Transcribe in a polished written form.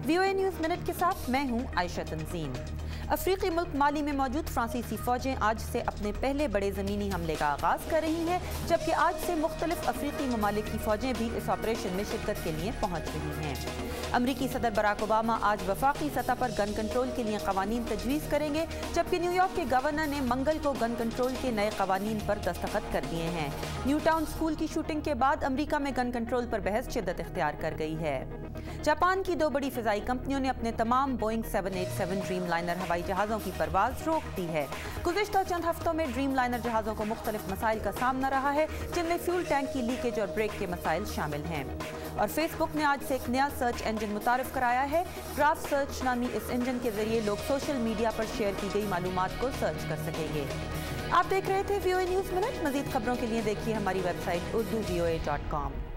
VOA news minute के साथ मैं हूं आयशा तंजीम। अफ्रीकी मुल्क माली में मौजूद फ्रांसीसी फौजें आज से अपने पहले बड़े ज़मीनी हमले का आगाज़ कर रही हैं, जबकि आज से मुख्तलिफ अफ्रीकी ममालिक की फौजें भी इस ऑपरेशन में शिरकत के लिए पहुँच रही हैं। अमरीकी सदर बराक ओबामा आज वफाकी सतह पर गन कंट्रोल के लिए कवानीन तजवीज़ करेंगे, जबकि न्यूयॉर्क के गवर्नर ने मंगल को गन कंट्रोल के नए कवानीन पर दस्तखत कर दिए हैं। न्यू टाउन स्कूल की शूटिंग के बाद अमरीका में गन कंट्रोल पर बहस शिद्दत इख्तियार कर गई है। जापान की 2 बड़ी फ़िज़ाई कंपनियों ने अपने तमाम बोइंग 787 ड्रीम लाइनर हवाई जहाज़ों की परवाज़ रोक दी है। गुज़िश्ता चंद हफ्तों में ड्रीम लाइनर जहाज़ों को मुख्तलिफ मसाइल का सामना रहा है, जिनमें फ्यूल टैंक की लीकेज और ब्रेक के मसाइल शामिल हैं। और फेसबुक ने आज से एक नया सर्च इंजन मुतारिफ कराया है। ग्राफ सर्च नामी इस इंजन के जरिए लोग सोशल मीडिया पर शेयर की गई मालूमात को सर्च कर सकेंगे। आप देख रहे थे VOA न्यूज़ मिनट। मज़ीद खबरों के लिए देखिए हमारी वेबसाइट urduvoa.com।